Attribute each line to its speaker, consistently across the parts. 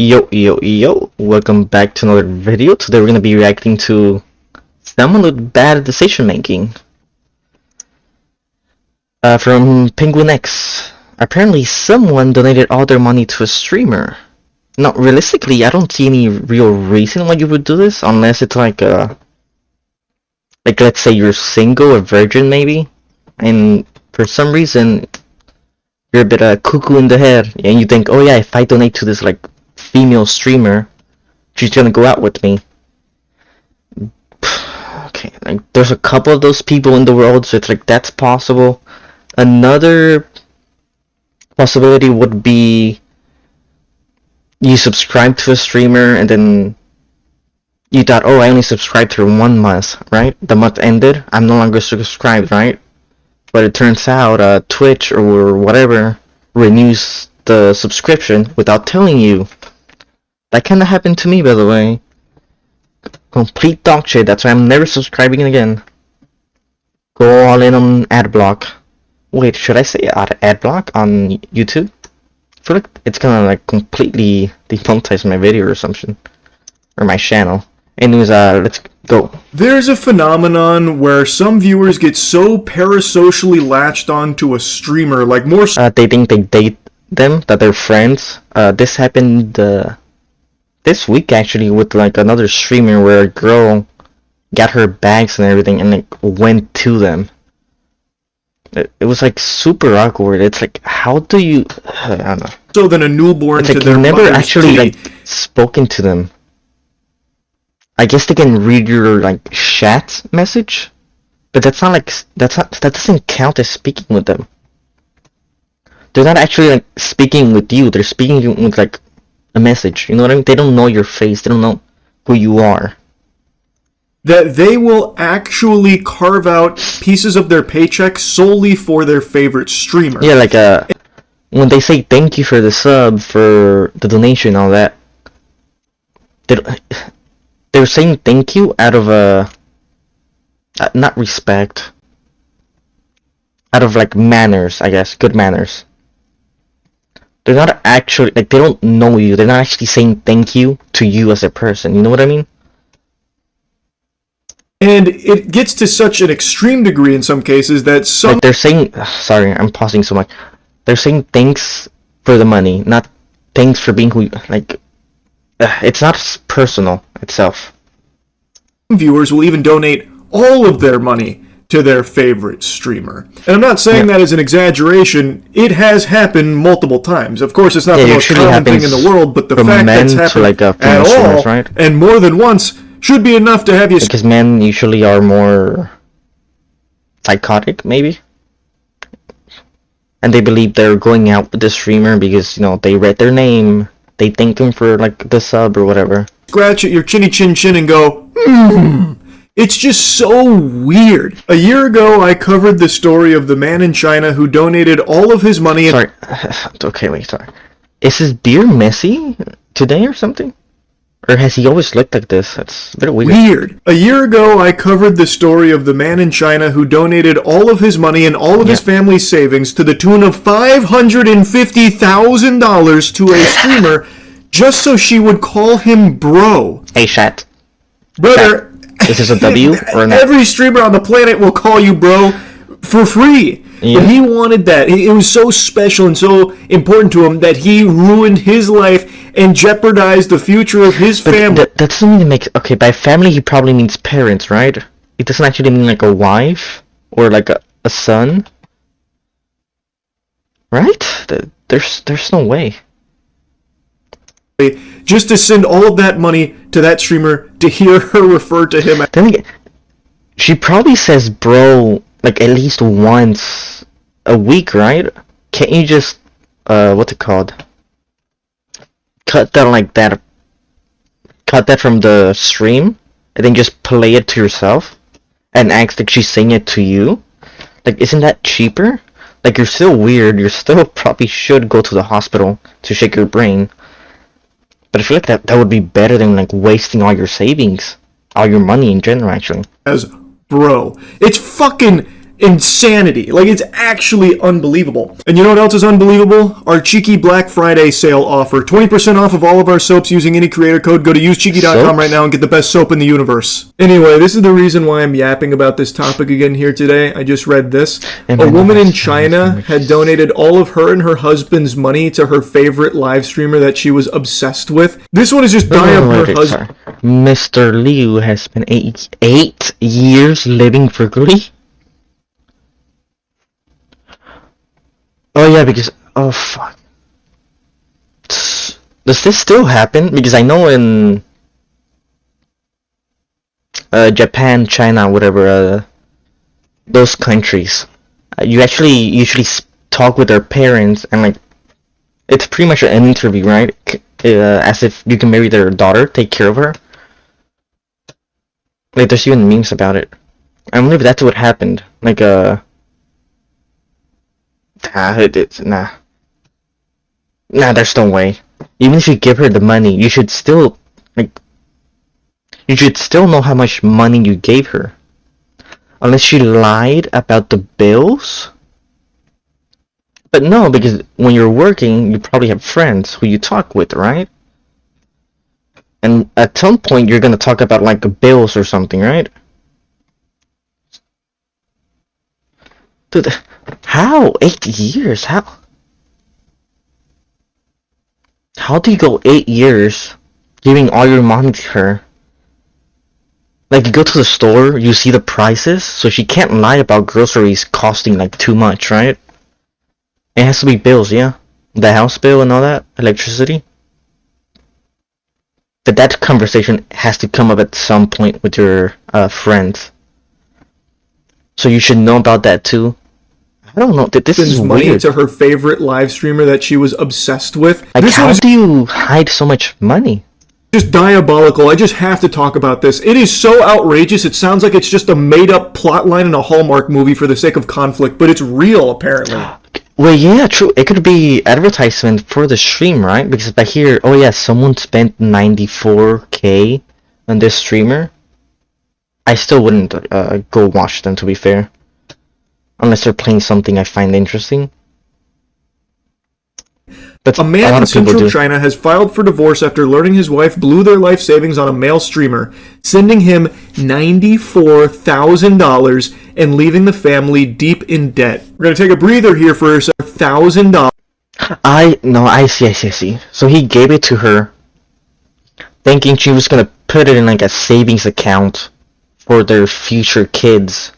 Speaker 1: Yo, welcome back to another video. Today we're going to be reacting to someone with bad decision making. From Penguin X. Apparently someone donated all their money to a streamer. Now, realistically, I don't see any real reason why you would do this, unless it's like let's say you're single or virgin maybe, and for some reason you're a bit cuckoo in the head, and you think, oh yeah, if I donate to this like female streamer, she's gonna go out with me. Okay, like there's a couple of those people in the world, so it's like that's possible. Another possibility would be you subscribe to a streamer and then you thought, oh, I only subscribed for 1 month, right? The month ended, I'm no longer subscribed, right? But it turns out Twitch or whatever renews the subscription without telling you. That kinda happened to me, by the way. Complete dog shit, that's why I'm never subscribing again. Go all in on Adblock. Wait, should I say Adblock on YouTube? I feel like it's gonna like completely demonetize my video or something. Or my channel. Anyways, let's go.
Speaker 2: There's a phenomenon where some viewers get so parasocially latched onto a streamer, like more
Speaker 1: they think they date them, that they're friends. This happened this week actually with like another streamer where a girl got her bags and everything and like went to them. It was like super awkward. It's like, how do you? I don't know.
Speaker 2: So than a newborn
Speaker 1: it's
Speaker 2: to
Speaker 1: like
Speaker 2: their
Speaker 1: you've never
Speaker 2: mother's
Speaker 1: actually
Speaker 2: titty.
Speaker 1: like spoken to them. I guess they can read your like chat message, but that's not like that doesn't count as speaking with them. They're not actually like speaking with you. They're speaking with like a message. You know what I mean? They don't know your face. They don't know who you are.
Speaker 2: That they will actually carve out pieces of their paycheck solely for their favorite streamer.
Speaker 1: Yeah, like when they say thank you for the sub, for the donation, all that. They're saying thank you out of not respect, out of like manners, I guess, good manners. They're not actually like, they don't know you. They're not actually saying thank you to you as a person. You know what I mean?
Speaker 2: And it gets to such an extreme degree in some cases that some
Speaker 1: like they're saying, sorry, I'm pausing so much. They're saying thanks for the money, not thanks for being who you, like. It's not personal itself.
Speaker 2: viewers will even donate all of their money to their favorite streamer. And I'm not saying that as an exaggeration. It has happened multiple times. Of course, it's not the most common thing in the world, but the fact that's happened
Speaker 1: like,
Speaker 2: at all,
Speaker 1: right?
Speaker 2: and more than once, should be enough to have you...
Speaker 1: Because men usually are more psychotic, maybe? And they believe they're going out with the streamer because, you know, they read their name, they thank them for, like, the sub or whatever.
Speaker 2: Scratch at your chinny chin chin and go, It's just so weird. A year ago, I covered the story of the man in China who donated all of his money...
Speaker 1: Sorry. Okay, wait, sorry. Is his beard messy today or something? Or has he always looked like this? That's very weird.
Speaker 2: A year ago, I covered the story of the man in China who donated all of his money and all of his family's savings to the tune of $550,000 to a streamer just so she would call him bro.
Speaker 1: Hey, chat.
Speaker 2: Brother,
Speaker 1: Is this a W or not?
Speaker 2: Every streamer on the planet will call you bro for free.
Speaker 1: Yeah.
Speaker 2: But he wanted that. It was so special and so important to him that he ruined his life and jeopardized the future of his family.
Speaker 1: That doesn't mean it makes... Okay, by family he probably means parents, right? It doesn't actually mean like a wife or like a son. Right? There's no way.
Speaker 2: Just to send all of that money to that streamer to hear her refer to him.
Speaker 1: Then again, she probably says bro like at least once a week, right? Can't you just what's it called? Cut that from the stream and then just play it to yourself and act like she's saying it to you? Like, isn't that cheaper? Like, you're still weird, you still probably should go to the hospital to shake your brain. But I feel like that would be better than like wasting all your savings, all your money in general, actually.
Speaker 2: As bro. It's fucking insanity. Like, it's actually unbelievable. And you know what else is unbelievable? Our Cheeky Black Friday sale offer. 20% off of all of our soaps using any creator code. Go to usecheeky.com right now and get the best soap in the universe. Anyway, this is the reason why I'm yapping about this topic again here today. I just read this. A woman in China had donated all of her and her husband's money to her favorite live streamer that she was obsessed with. This one is just dying up her husband.
Speaker 1: Mr. Liu has been 8 years living frugally. Oh yeah, because oh fuck. Does this still happen? Because I know in Japan, China, whatever, those countries, you actually usually talk with their parents, and like, it's pretty much an interview, right? As if you can marry their daughter, take care of her. Like, there's even memes about it. I wonder if that's what happened. Like, nah, there's no way. Even if you give her the money, you should still, like, you should still know how much money you gave her. Unless she lied about the bills? But no, because when you're working, you probably have friends who you talk with, right? And at some point, you're gonna talk about, like, bills or something, right? Dude, how? 8 years? How? How do you go 8 years giving all your money to her? Like, you go to the store, you see the prices, so she can't lie about groceries costing, like, too much, right? It has to be bills, yeah? The house bill and all that? Electricity? But that conversation has to come up at some point with your friends. So you should know about that too. I don't know. This is
Speaker 2: money
Speaker 1: weird.
Speaker 2: To her favorite live streamer that she was obsessed with.
Speaker 1: Like, how do you hide so much money?
Speaker 2: Just diabolical. I just have to talk about this. It is so outrageous. It sounds like it's just a made-up plot line in a Hallmark movie for the sake of conflict, but it's real, apparently.
Speaker 1: Well, yeah, true. It could be advertisement for the stream, right? Because if I hear, oh yeah, someone spent 94K on this streamer, I still wouldn't go watch them, to be fair. Unless they're playing something I find interesting. But
Speaker 2: a man in central China has filed for divorce after learning his wife blew their life savings on a male streamer, sending him $94,000 and leaving the family deep in debt. We're going to take a breather here for $1,000.
Speaker 1: I see. So he gave it to her, thinking she was going to put it in like a savings account for their future kids.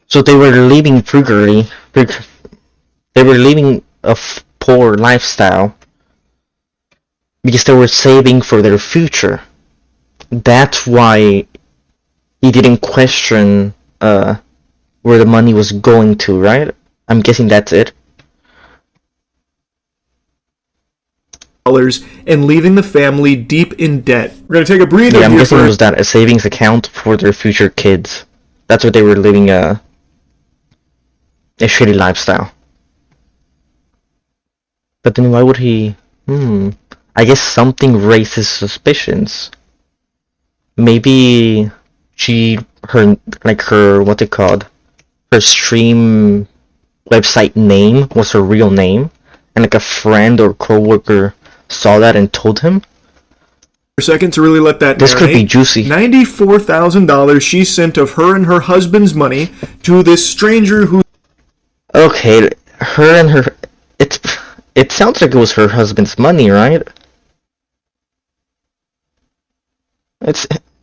Speaker 1: So they were living frugally. They were living a poor lifestyle because they were saving for their future. That's why he didn't question where the money was going to, right? I'm guessing that's it.
Speaker 2: And leaving the family deep in debt. We're going to take a breather here.
Speaker 1: I'm guessing it was that, a savings account for their future kids. That's what they were living a shitty lifestyle. But then why would he... I guess something raises suspicions. Maybe her stream website name was her real name, and like a friend or co-worker saw that and told him.
Speaker 2: For a second to really let that
Speaker 1: this
Speaker 2: marinate.
Speaker 1: Could be juicy.
Speaker 2: $94,000 she sent of her and her husband's money to this stranger who...
Speaker 1: Okay, her and her... It sounds like it was her husband's money, right? I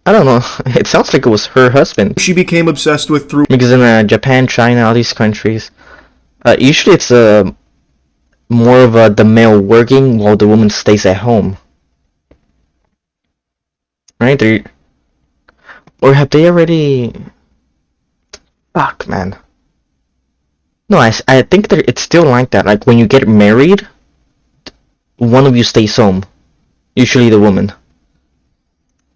Speaker 1: don't know. It sounds like it was her husband.
Speaker 2: She became obsessed with through...
Speaker 1: Because in Japan, China, all these countries, usually it's more of the male working while the woman stays at home. Right? Or have they already... Fuck, man. No, I think it's still like that. Like, when you get married, one of you stays home. Usually the woman.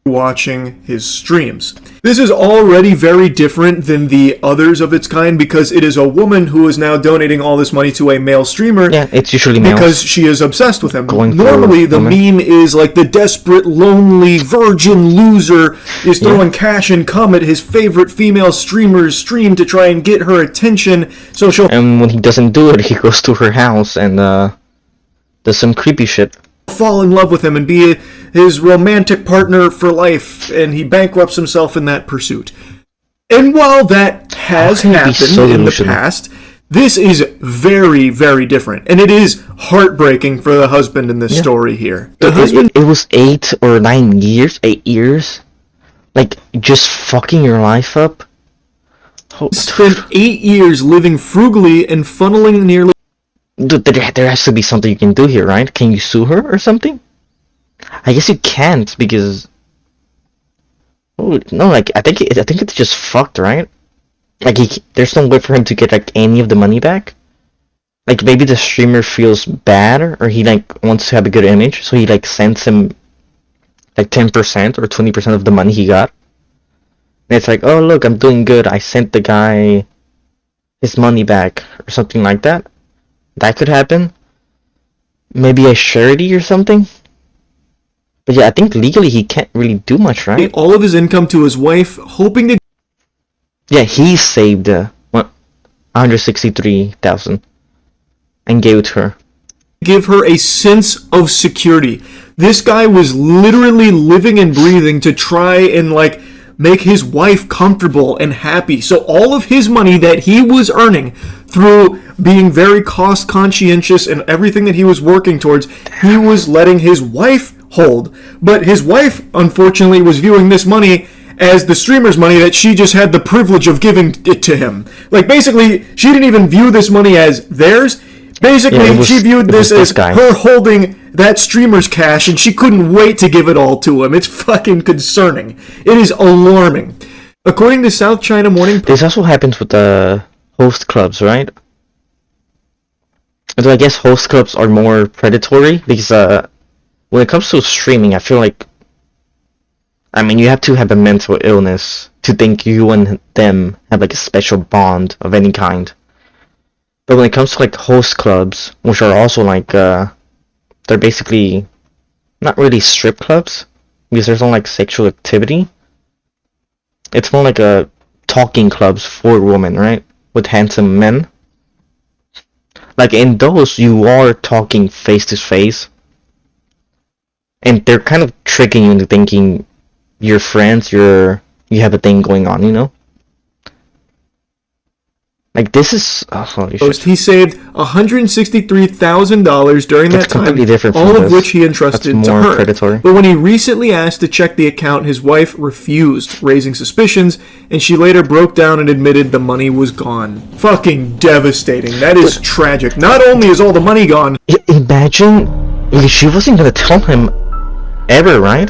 Speaker 2: watching his streams. This is already very different than the others of its kind because it is a woman who is now donating all this money to a male streamer.
Speaker 1: Yeah, it's usually males.
Speaker 2: Because she is obsessed with him. Normally, the meme is like the desperate, lonely, virgin loser is throwing cash and cum at his favorite female streamer's stream to try and get her attention, so she'll...
Speaker 1: And when he doesn't do it, he goes to her house and does some creepy shit.
Speaker 2: Fall in love with him and be his romantic partner for life, and he bankrupts himself in that pursuit. And while that has happened in the past, this is very, very different, and it is heartbreaking for the husband in this story here. The husband,
Speaker 1: it was 8 or 9 years, 8 years, like just fucking your life up.
Speaker 2: Spent 8 years living frugally and funneling nearly.
Speaker 1: Dude, there has to be something you can do here, right? Can you sue her or something? I guess you can't because... Oh, no, like, I think it's just fucked, right? Like, there's no way for him to get, like, any of the money back. Like, maybe the streamer feels bad, or he, like, wants to have a good image, so he, like, sends him, like, 10% or 20% of the money he got. And it's like, oh, look, I'm doing good, I sent the guy his money back, or something like that. That could happen. Maybe a charity or something. But yeah, I think legally he can't really do much, right?
Speaker 2: All of his income to his wife, hoping to...
Speaker 1: Yeah, he saved $163,000 and gave it to her.
Speaker 2: Give her a sense of security. This guy was literally living and breathing to try and, like, make his wife comfortable and happy. So all of his money that he was earning through being very cost conscientious and everything that he was working towards, he was letting his wife hold. But his wife, unfortunately, was viewing this money as the streamer's money that she just had the privilege of giving it to him. Like, basically, she didn't even view this money as theirs. Basically, she viewed this as her holding that streamer's cash, and she couldn't wait to give it all to him. It's fucking concerning. It is alarming. According to South China Morning Post...
Speaker 1: This also happens with the host clubs, right? So I guess host clubs are more predatory, because when it comes to streaming, I feel like... I mean, you have to have a mental illness to think you and them have, like, a special bond of any kind. But when it comes to, like, host clubs, which are also, like, they're basically not really strip clubs, because there's no, like, sexual activity. It's more like a talking clubs for women, right? With handsome men. Like, in those, you are talking face to face. And they're kind of tricking you into thinking you're friends, you have a thing going on, you know? Like, this is... Oh, holy shit.
Speaker 2: He saved $163,000 during that time, all of which he entrusted to her.
Speaker 1: Predatory.
Speaker 2: But when he recently asked to check the account, his wife refused, raising suspicions, and she later broke down and admitted the money was gone. Fucking devastating. That is tragic. Not only is all the money gone...
Speaker 1: Imagine... She wasn't gonna tell him ever, right?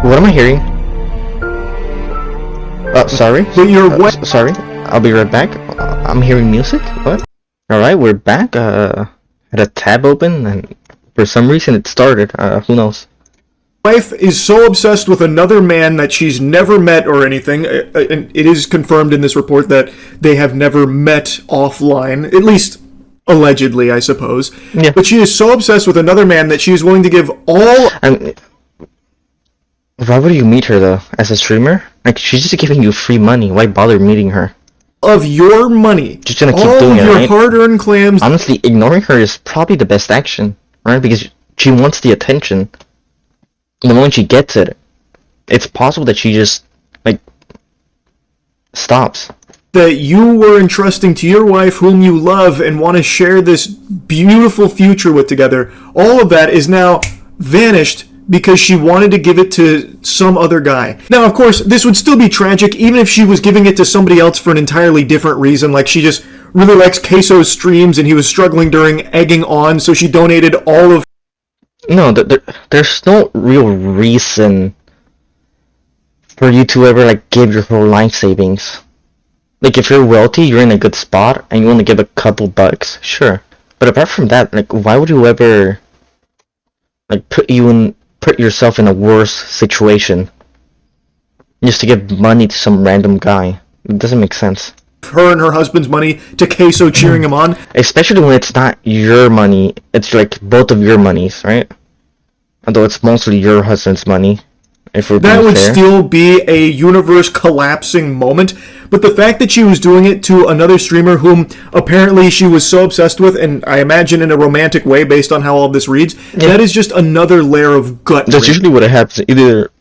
Speaker 1: What am I hearing? Sorry? Sorry, I'll be right back. I'm hearing music? What? Alright, we're back. Had a tab open, and for some reason it started. Who knows?
Speaker 2: Wife is so obsessed with another man that she's never met or anything, and it is confirmed in this report that they have never met offline, at least allegedly, I suppose.
Speaker 1: Yeah.
Speaker 2: But she is so obsessed with another man that she is willing to give all...
Speaker 1: Why would you meet her, though, as a streamer? Like, she's just giving you free money. Why bother meeting her?
Speaker 2: Of your money.
Speaker 1: Just gonna keep doing it, right?
Speaker 2: All of your hard-earned clams.
Speaker 1: Honestly, ignoring her is probably the best action, right? Because she wants the attention. And the moment she gets it, it's possible that she just, like, stops.
Speaker 2: That you were entrusting to your wife, whom you love, and want to share this beautiful future with together. All of that is now vanished because she wanted to give it to some other guy. Now, of course, this would still be tragic, even if she was giving it to somebody else for an entirely different reason, like she just really likes Queso's streams and he was struggling during egging on, so she donated all of...
Speaker 1: No, there's no real reason for you to ever, like, give your whole life savings. Like, if you're wealthy, you're in a good spot, and you want to give a couple bucks, sure. But apart from that, like, why would you ever, like, put yourself in a worse situation just to give money to some random guy? It doesn't make sense.
Speaker 2: Her and her husband's money to Queso cheering him on.
Speaker 1: Especially when it's not your money, it's like both of your monies, right? Although it's mostly your husband's money. If we're being
Speaker 2: That would
Speaker 1: fair.
Speaker 2: still be a universe collapsing moment, but the fact that she was doing it to another streamer whom apparently she was so obsessed with, and I imagine in a romantic way based on how all of this reads, that is just another layer of gut.
Speaker 1: That's usually what happens. Either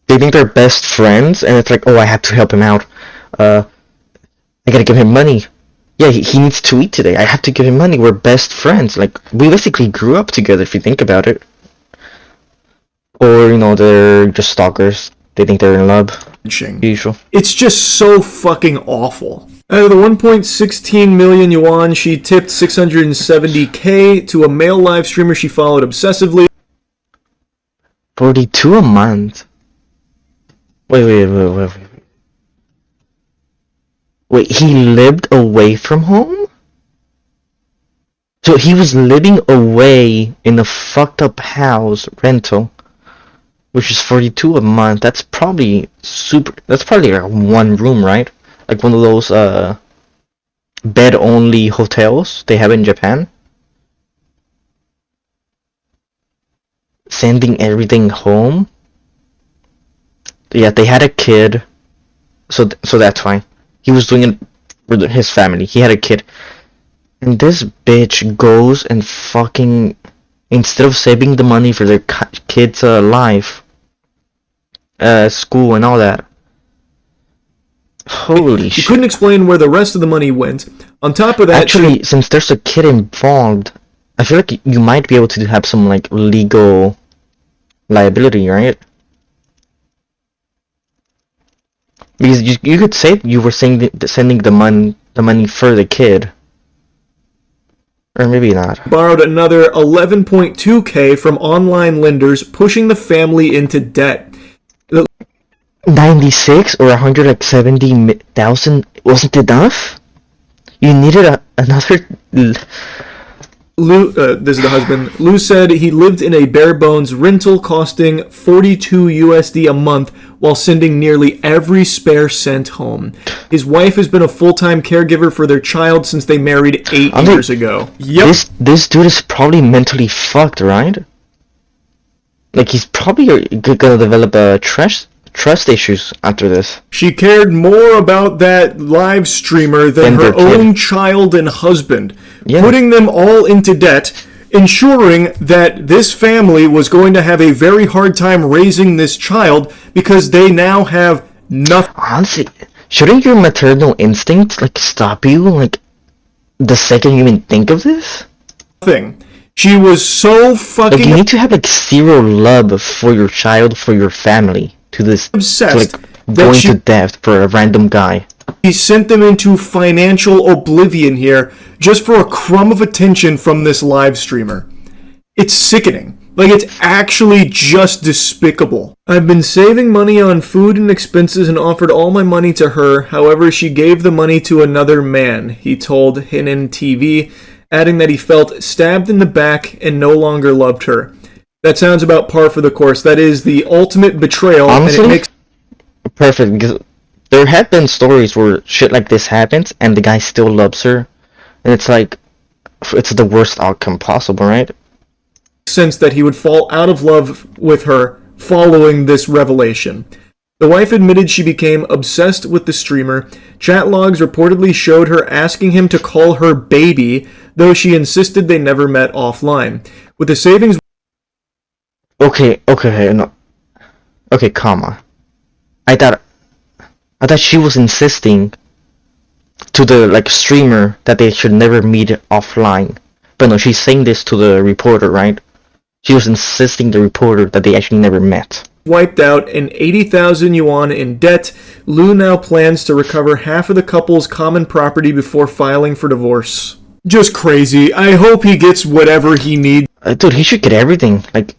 Speaker 1: they think they're best friends, and it's like, oh, I have to help him out. I gotta give him money. Yeah, he needs to eat today. I have to give him money. We're best friends. Like, we basically grew up together if you think about it. Or, they're just stalkers. They think they're in love. Usual.
Speaker 2: It's just so fucking awful. Out of the 1.16 million yuan, she tipped 670k to a male live streamer she followed obsessively.
Speaker 1: 42 a month? Wait. Wait, he lived away from home? So he was living away in a fucked up house rental, which is 42 a month. That's probably like one room, right? Like one of those bed only hotels they have in Japan. Sending everything home. Yeah, they had a kid, so that's fine. He was doing it for his family. He had a kid. And this bitch goes and fucking, instead of saving the money for their kid's life, school and all that. Holy shit.
Speaker 2: She couldn't explain where the rest of the money went. On top of that...
Speaker 1: Actually, since there's a kid involved, I feel like you might be able to have some, like, legal liability, right? Because you could say you were sending the money for the kid. Or maybe not.
Speaker 2: Borrowed another 11.2k from online lenders, pushing the family into debt.
Speaker 1: 96 or 170,000 wasn't enough? You needed another...
Speaker 2: Lou, this is the husband. Lou said he lived in a bare bones rental costing 42 USD a month while sending nearly every spare cent home. His wife has been a full-time caregiver for their child since they married 8 years ago.
Speaker 1: Yep. This dude is probably mentally fucked, right? Like, he's probably gonna develop trust issues after this.
Speaker 2: She cared more about that live streamer than her own child and husband, putting them all into debt, ensuring that this family was going to have a very hard time raising this child because they now have nothing.
Speaker 1: Honestly, shouldn't your maternal instincts, like, stop you, like, the second you even think of this?
Speaker 2: She was so fucking...
Speaker 1: Like, you need to have, like, zero love for your child, for your family. To this,
Speaker 2: obsessed,
Speaker 1: to, like, going to death for a random guy.
Speaker 2: He sent them into financial oblivion here just for a crumb of attention from this live streamer. It's sickening. Like, it's actually just despicable. I've been saving money on food and expenses and offered all my money to her. However, she gave the money to another man, he told Hinin TV, adding that he felt stabbed in the back and no longer loved her. That sounds about par for the course. That is the ultimate betrayal.
Speaker 1: Honestly,
Speaker 2: and it makes
Speaker 1: perfect, because there have been stories where shit like this happens and the guy still loves her, and it's like, it's the worst outcome possible, right?
Speaker 2: Sense that he would fall out of love with her following this revelation. The wife admitted she became obsessed with the streamer. Chat logs reportedly showed her asking him to call her baby, though she insisted they never met offline. With the savings...
Speaker 1: Okay, no. Okay, comma. I thought she was insisting to the, like, streamer that they should never meet offline. But no, she's saying this to the reporter, right? She was insisting the reporter that they actually never met.
Speaker 2: Wiped out and 80,000 yuan in debt. Lou now plans to recover half of the couple's common property before filing for divorce. Just crazy. I hope he gets whatever he needs.
Speaker 1: Dude, he should get everything. Like,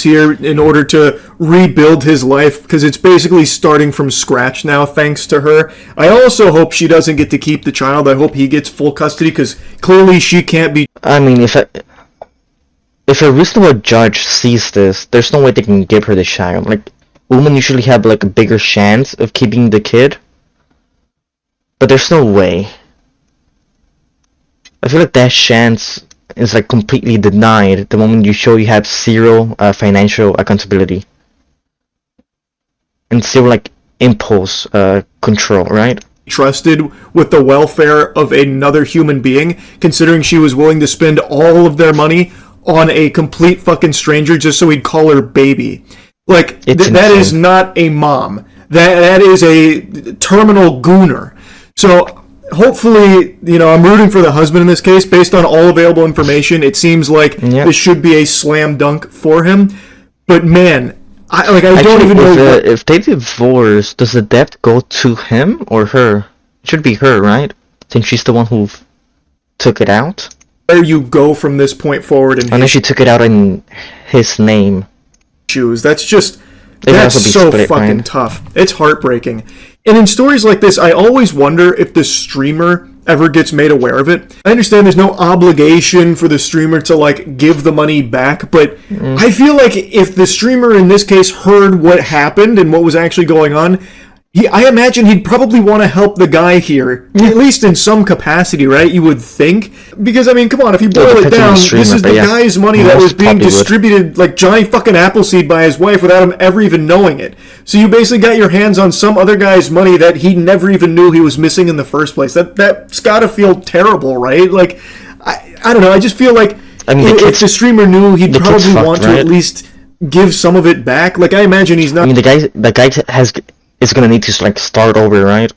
Speaker 2: here in order to rebuild his life, because it's basically starting from scratch now thanks to her. I also hope she doesn't get to keep the child. I hope he gets full custody, because clearly she can't be...
Speaker 1: I mean, if a reasonable judge sees this, there's no way they can give her the child. Like, women usually have like a bigger chance of keeping the kid, but there's no way. I feel like that chance is like completely denied the moment you show you have zero financial accountability and zero like impulse control, right?
Speaker 2: Trusted with the welfare of another human being, considering she was willing to spend all of their money on a complete fucking stranger just so he'd call her baby. Like, that is not a mom. That is a terminal gooner. So hopefully, I'm rooting for the husband in this case. Based on all available information, it seems like this should be a slam dunk for him. But man, I don't even know.
Speaker 1: If they divorce, does the debt go to him or her? It should be her, right? Since she's the one who took it out.
Speaker 2: Where you go from this point forward, and
Speaker 1: unless she took it out in his name.
Speaker 2: That's so fucking tough. It's heartbreaking. And in stories like this, I always wonder if the streamer ever gets made aware of it. I understand there's no obligation for the streamer to like give the money back, but I feel like if the streamer in this case heard what happened and what was actually going on, I imagine he'd probably want to help the guy here, at least in some capacity, right? You would think. Because, I mean, come on, if you boil it down, this is the guy's money that was being distributed like Johnny fucking Appleseed by his wife without him ever even knowing it. So you basically got your hands on some other guy's money that he never even knew he was missing in the first place. That's gotta feel terrible, right? Like, I don't know, I just feel like if the streamer knew, he'd probably want to at least give some of it back. Like, I imagine he's not...
Speaker 1: I mean, the guy is gonna need to like start over, right?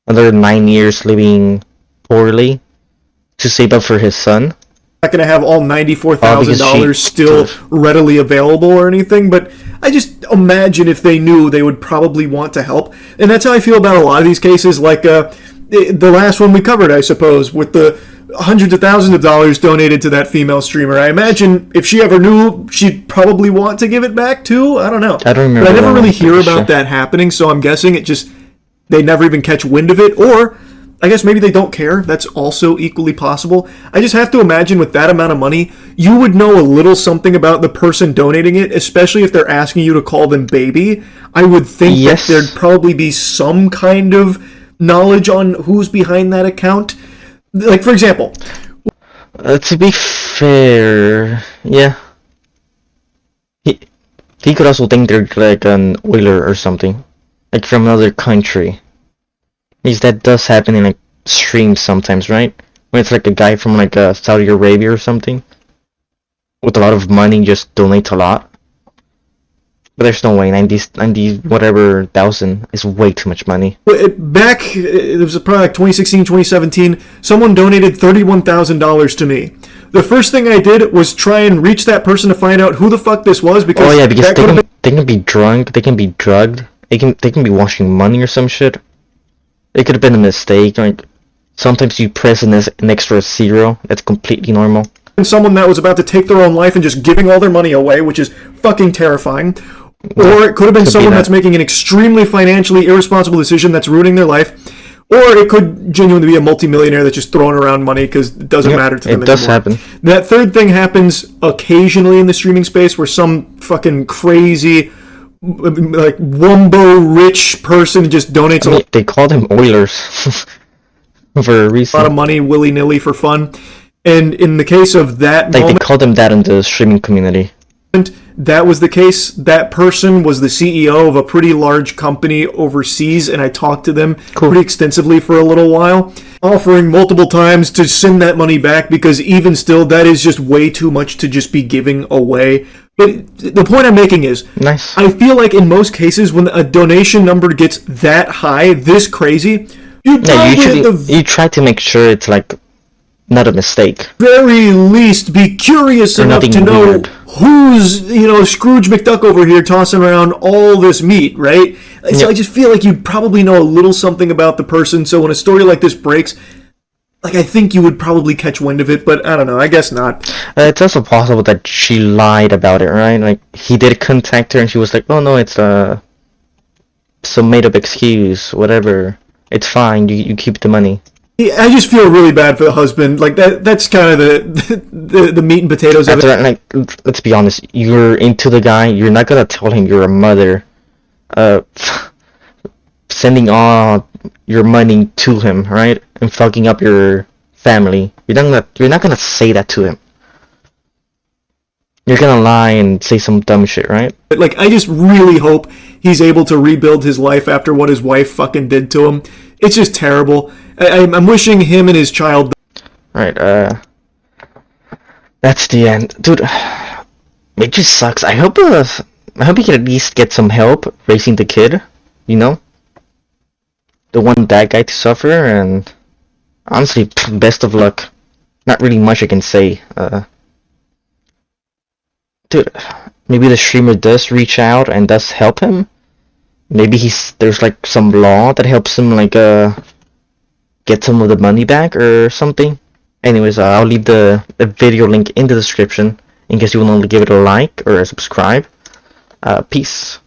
Speaker 1: Another 9 years living poorly to save up for his son.
Speaker 2: Not gonna have all $94,000 still readily available or anything, but I just imagine if they knew, they would probably want to help. And that's how I feel about a lot of these cases, like the last one we covered, I suppose, with the hundreds of thousands of dollars donated to that female streamer. I imagine if she ever knew, she'd probably want to give it back too. I don't know.
Speaker 1: I don't remember.
Speaker 2: But I never really hear about that happening, so I'm guessing they never even catch wind of it, or I guess maybe they don't care. That's also equally possible. I just have to imagine with that amount of money, you would know a little something about the person donating it, especially if they're asking you to call them baby. I would think that there'd probably be some kind of knowledge on who's behind that account. Like, for example...
Speaker 1: to be fair, yeah. He could also think they're like an oiler or something. Like from another country. Because that does happen in like streams sometimes, right? When it's like a guy from like Saudi Arabia or something. With a lot of money, just donate a lot. But there's no way, 90 whatever thousand is way too much money.
Speaker 2: Back, it was probably like 2016, 2017, someone donated $31,000 to me. The first thing I did was try and reach that person to find out who the fuck this was, because...
Speaker 1: Oh yeah, because they can be drunk, they can be drugged, they can be washing money or some shit. It could have been a mistake, like, sometimes you press an extra zero, that's completely normal.
Speaker 2: Someone that was about to take their own life and just giving all their money away, which is fucking terrifying. Or it could have been someone that's making an extremely financially irresponsible decision that's ruining their life. Or it could genuinely be a multimillionaire that's just throwing around money because it doesn't matter to them anymore. It does happen. That third thing happens occasionally in the streaming space where some fucking crazy, like, wumbo rich person just donates
Speaker 1: they call them Oilers for a reason.
Speaker 2: A lot of money willy-nilly for fun. And in the case of that
Speaker 1: moment... They call them that in the streaming community.
Speaker 2: That was the case. That person was the CEO of a pretty large company overseas, and I talked to them pretty extensively for a little while, offering multiple times to send that money back, because even still, that is just way too much to just be giving away. But the point I'm making is, I feel like in most cases, when a donation number gets that high, this crazy, you
Speaker 1: try to make sure it's like not a mistake.
Speaker 2: Very least, be curious enough to know weird. Who's, Scrooge McDuck over here tossing around all this meat, right? So I just feel like you'd probably know a little something about the person, so when a story like this breaks, like, I think you would probably catch wind of it, but I don't know. I guess not.
Speaker 1: It's also possible that she lied about it, right? Like, he did contact her and she was like, oh no, it's some made-up excuse, whatever. It's fine, you keep the money.
Speaker 2: I just feel really bad for the husband. Like, that's kind of the meat and potatoes of it.
Speaker 1: Right, like, let's be honest, you're into the guy, you're not gonna tell him you're a mother. Sending all your money to him, right? And fucking up your family. You're not gonna say that to him. You're gonna lie and say some dumb shit, right?
Speaker 2: Like, I just really hope he's able to rebuild his life after what his wife fucking did to him. It's just terrible. I'm wishing him and his child...
Speaker 1: Right, that's the end. Dude, it just sucks. I hope he can at least get some help raising the kid, you know? Don't want that guy to suffer, and honestly, best of luck. Not really much I can say. Dude, maybe the streamer does reach out and does help him. Maybe there's like some law that helps him like get some of the money back or something. Anyways, I'll leave the video link in the description in case you want to give it a like or a subscribe. Peace.